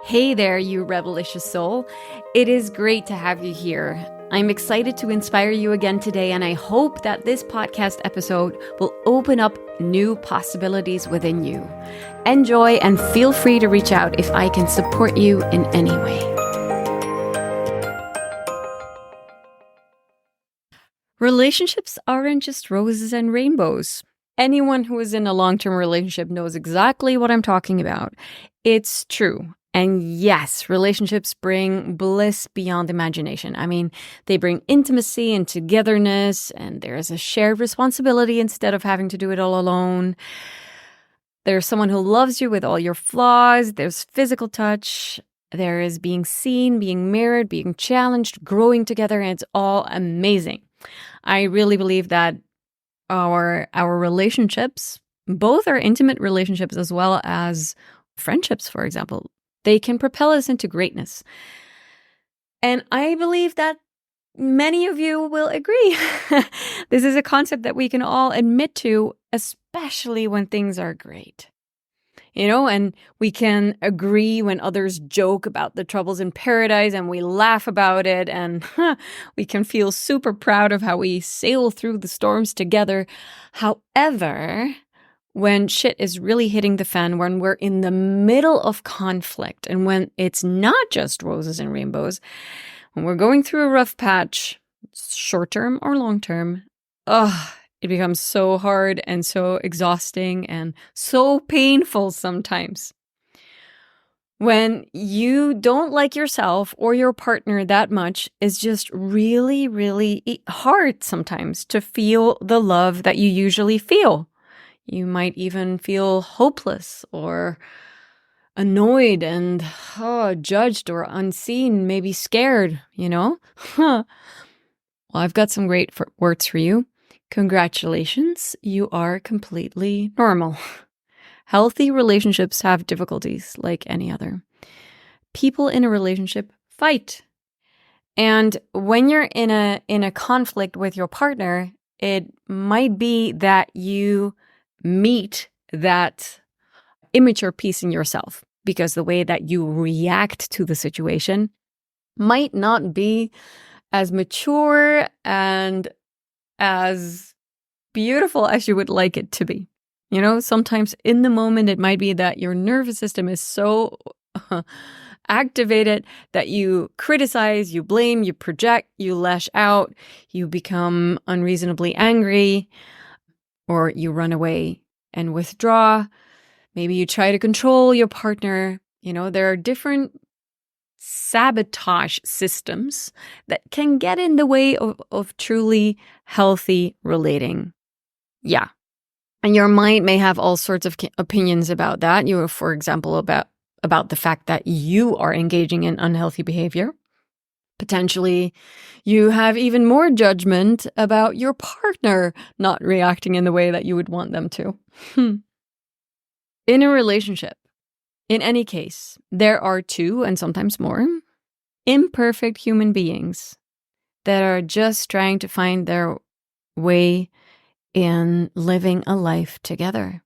Hey there, you rebelicious soul. It is great to have you here. I'm excited to inspire you again today, and I hope that this podcast episode will open up new possibilities within you. Enjoy and feel free to reach out if I can support you in any way. Relationships aren't just roses and rainbows. Anyone who is in a long-term relationship knows exactly what I'm talking about. It's true. And yes, relationships bring bliss beyond imagination. I mean, they bring intimacy and togetherness, and there's a shared responsibility instead of having to do it all alone. There's someone who loves you with all your flaws. There's physical touch. There is being seen, being mirrored, being challenged, growing together, and it's all amazing. I really believe that our relationships, both our intimate relationships as well as friendships, for example, they can propel us into greatness. And I believe that many of you will agree. This is a concept that we can all admit to, especially when things are great. And we can agree when others joke about the troubles in paradise and we laugh about it, and we can feel super proud of how we sail through the storms together. However, when shit is really hitting the fan, when we're in the middle of conflict, and when it's not just roses and rainbows, when we're going through a rough patch, short-term or long-term, it becomes so hard and so exhausting and so painful sometimes. When you don't like yourself or your partner that much, it's just really, really hard sometimes to feel the love that you usually feel. You might even feel hopeless or annoyed and judged or unseen, maybe scared, Well, I've got some great words for you. Congratulations, you are completely normal. Healthy relationships have difficulties like any other. People in a relationship fight. And when you're in a conflict with your partner, it might be that you meet that immature piece in yourself, because the way that you react to the situation might not be as mature and as beautiful as you would like it to be. Sometimes in the moment, it might be that your nervous system is so activated that you criticize, you blame, you project, you lash out, you become unreasonably angry, or you run away and withdraw. Maybe you try to control your partner. There are different sabotage systems that can get in the way of truly healthy relating. Yeah. And your mind may have all sorts of opinions about that. For example, about the fact that you are engaging in unhealthy behavior. Potentially, you have even more judgment about your partner not reacting in the way that you would want them to. In a relationship, in any case, there are two, and sometimes more, imperfect human beings that are just trying to find their way in living a life together.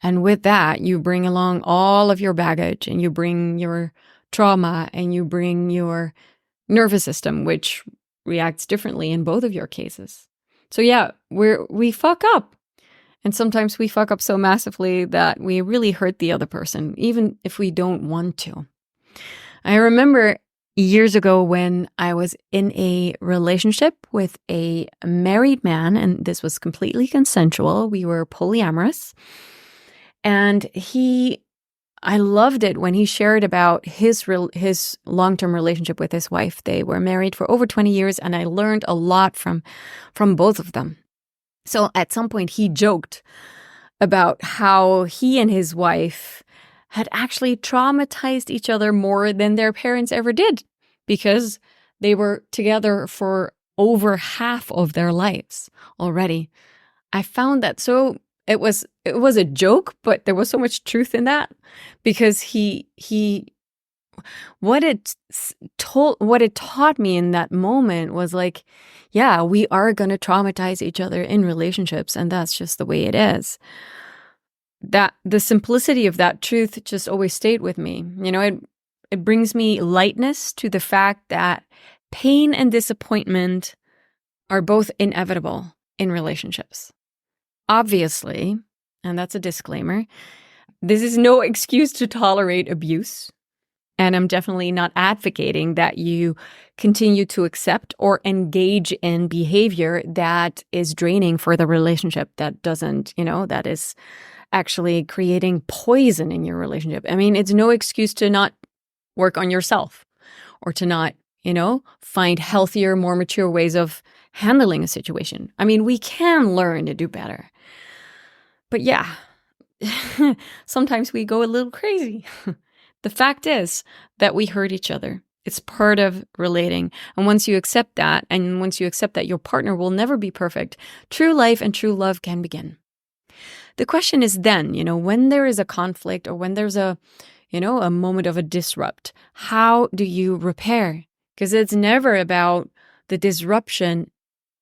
And with that, you bring along all of your baggage, and you bring your trauma, and you bring your nervous system, which reacts differently in both of your cases. So yeah, we fuck up. And sometimes we fuck up so massively that we really hurt the other person, even if we don't want to. I remember years ago when I was in a relationship with a married man, and this was completely consensual. We were polyamorous. And I loved it when he shared about his long-term relationship with his wife. They were married for over 20 years, and I learned a lot from both of them. So at some point, he joked about how he and his wife had actually traumatized each other more than their parents ever did, because they were together for over half of their lives already. I found that so it was a joke, but there was so much truth in that, because what it taught me in that moment was like, yeah, we are going to traumatize each other in relationships, and that's just the way it is. That the simplicity of that truth just always stayed with me. It brings me lightness to the fact that pain and disappointment are both inevitable in relationships. Obviously, and that's a disclaimer, this is no excuse to tolerate abuse. And I'm definitely not advocating that you continue to accept or engage in behavior that is draining for the relationship, that doesn't, that is actually creating poison in your relationship. I mean, it's no excuse to not work on yourself or to not, find healthier, more mature ways of handling a situation. I mean, we can learn to do better. But yeah, sometimes we go a little crazy. The fact is that we hurt each other. It's part of relating. And once you accept that, and once you accept that your partner will never be perfect, true life and true love can begin. The question is then, when there is a conflict or when there's a moment of a disrupt, how do you repair? Because it's never about the disruption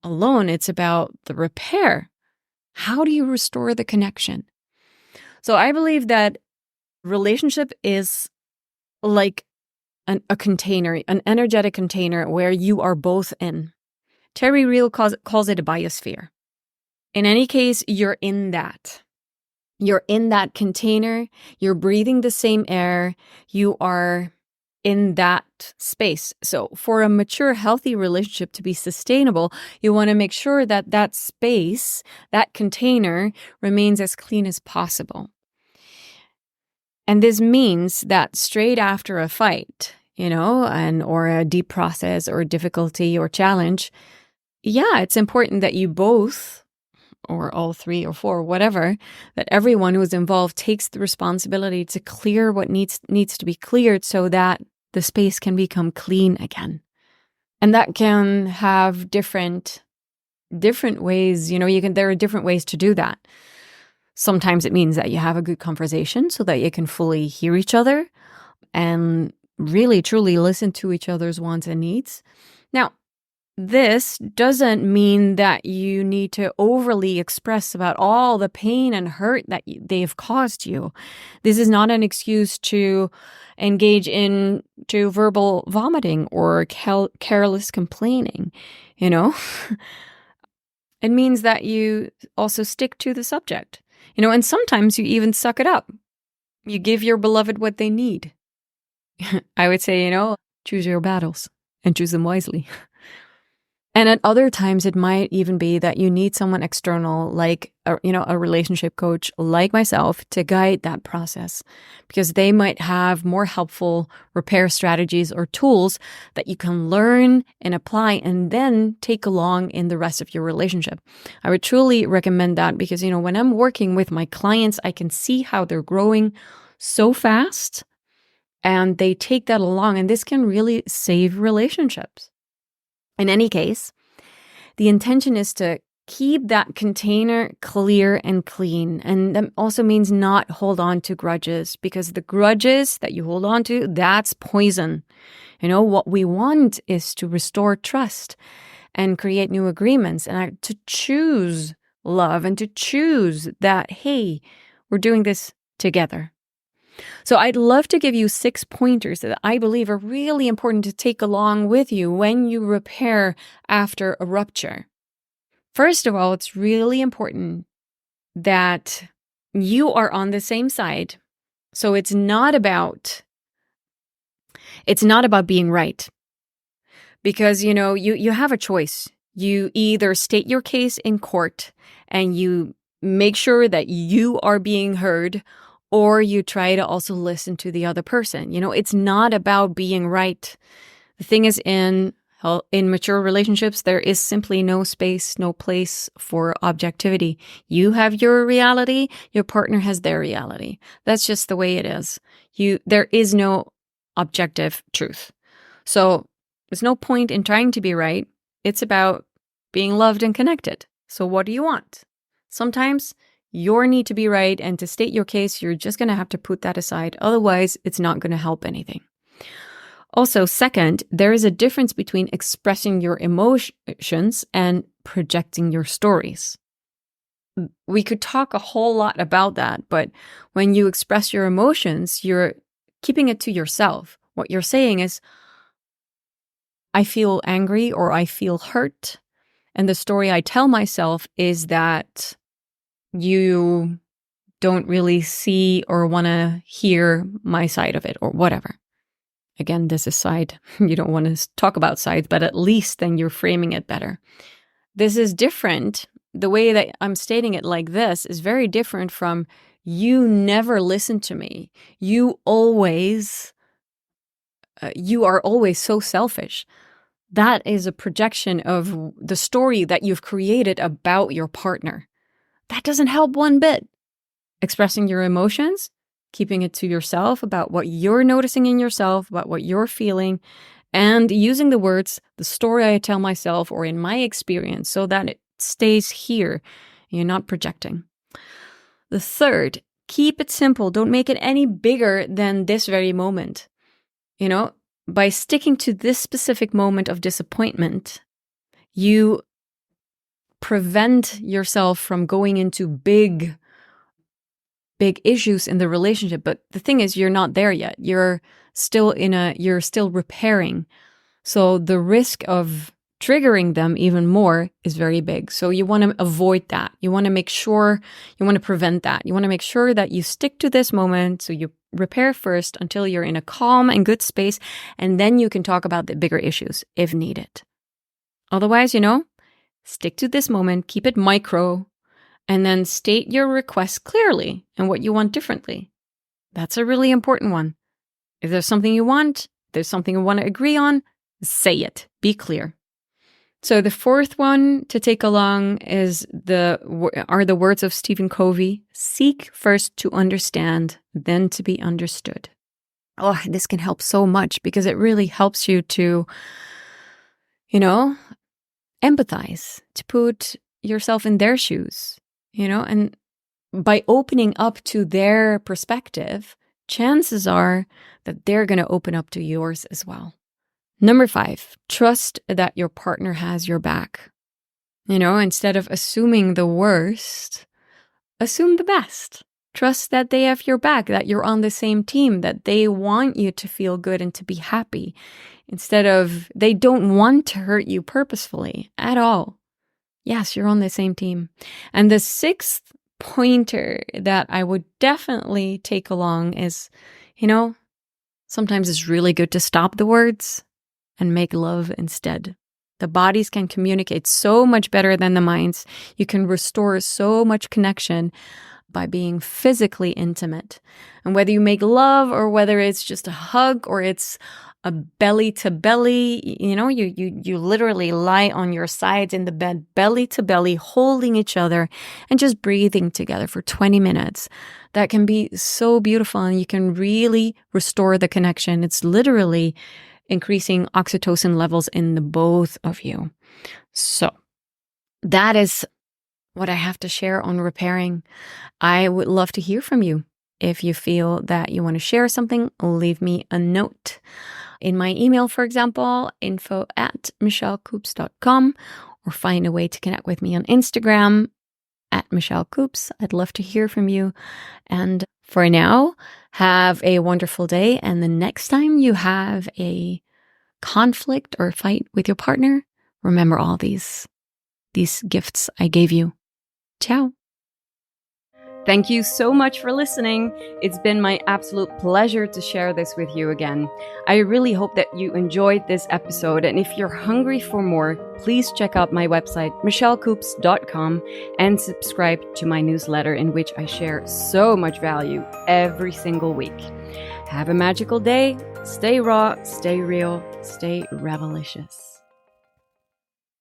alone. It's about the repair. How do you restore the connection? So I believe that relationship is like a container, an energetic container where you are both in. Terry Real calls it a biosphere. In any case, you're in that. You're in that container. You're breathing the same air. You are in that space. So for a mature, healthy relationship to be sustainable, you want to make sure that that space, that container, remains as clean as possible. And this means that straight after a fight, or a deep process or difficulty or challenge, it's important that you both, or all three or four, whatever, that everyone who's involved takes the responsibility to clear what needs to be cleared so that the space can become clean again. And that can have different ways, there are different ways to do that. Sometimes it means that you have a good conversation so that you can fully hear each other and really, truly listen to each other's wants and needs. Now, this doesn't mean that you need to overly express about all the pain and hurt that they've caused you. This is not an excuse to engage into verbal vomiting or careless complaining, It means that you also stick to the subject. And sometimes you even suck it up. You give your beloved what they need. I would say, choose your battles and choose them wisely. And at other times, it might even be that you need someone external, like a relationship coach like myself, to guide that process, because they might have more helpful repair strategies or tools that you can learn and apply and then take along in the rest of your relationship. I would truly recommend that because, when I'm working with my clients, I can see how they're growing so fast and they take that along, and this can really save relationships. In any case, the intention is to keep that container clear and clean. And that also means not hold on to grudges, because the grudges that you hold on to, that's poison. What we want is to restore trust and create new agreements and to choose love and to choose that, hey, we're doing this together. So I'd love to give you 6 pointers that I believe are really important to take along with you when you repair after a rupture. First of all, it's really important that you are on the same side. So it's not about being right. Because, you have a choice. You either state your case in court and you make sure that you are being heard, or you try to also listen to the other person. It's not about being right. The thing is, in mature relationships, there is simply no space, no place for objectivity. You have your reality, your partner has their reality. That's just the way it is. There is no objective truth. So there's no point in trying to be right. It's about being loved and connected. So what do you want? Sometimes your need to be right and to state your case, you're just going to have to put that aside. Otherwise, it's not going to help anything. Also, second, there is a difference between expressing your emotions and projecting your stories. We could talk a whole lot about that, but when you express your emotions, you're keeping it to yourself. What you're saying is, I feel angry or I feel hurt. And the story I tell myself is that you don't really see or want to hear my side of it or whatever. Again, this is side. You don't want to talk about sides, but at least then you're framing it better. This is different. The way that I'm stating it like this is very different from, you never listen to me. You are always so selfish. That is a projection of the story that you've created about your partner. That doesn't help one bit. Expressing your emotions, keeping it to yourself about what you're noticing in yourself, about what you're feeling, and using the words, the story I tell myself or in my experience, so that it stays here. You're not projecting. The third, keep it simple. Don't make it any bigger than this very moment. By sticking to this specific moment of disappointment, you prevent yourself from going into big issues in the relationship. But the thing is, you're not there yet. You're still repairing. So the risk of triggering them even more is very big. So you want to avoid that. You want to make sure, you want to prevent that. You want to make sure that you stick to this moment. So you repair first until you're in a calm and good space. And then you can talk about the bigger issues if needed. Otherwise, stick to this moment, keep it micro, and then state your requests clearly and what you want differently. That's a really important one. If there's something you want, there's something you want to agree on, say it. Be clear. So the fourth one to take along are the words of Stephen Covey: seek first to understand, then to be understood. Oh, this can help so much because it really helps you to, empathize, to put yourself in their shoes, and by opening up to their perspective, chances are that they're going to open up to yours as well. Number 5, trust that your partner has your back. Instead of assuming the worst, assume the best. Trust that they have your back, that you're on the same team, that they want you to feel good and to be happy. Instead of, they don't want to hurt you purposefully at all. Yes, you're on the same team. And the 6th pointer that I would definitely take along is, sometimes it's really good to stop the words and make love instead. The bodies can communicate so much better than the minds. You can restore so much connection by being physically intimate. And whether you make love or whether it's just a hug or it's a belly to belly, you literally lie on your sides in the bed, belly to belly, holding each other and just breathing together for 20 minutes. That can be so beautiful and you can really restore the connection. It's literally increasing oxytocin levels in the both of you. So that is what I have to share on repairing. I would love to hear from you. If you feel that you want to share something, leave me a note. In my email, for example, info@michellecoops.com, or find a way to connect with me on Instagram @MichelleCoops. I'd love to hear from you. And for now, have a wonderful day. And the next time you have a conflict or fight with your partner, remember all these gifts I gave you. Ciao. Thank you so much for listening. It's been my absolute pleasure to share this with you again. I really hope that you enjoyed this episode. And if you're hungry for more, please check out my website, michellecoops.com, and subscribe to my newsletter in which I share so much value every single week. Have a magical day. Stay raw, stay real, stay revelicious.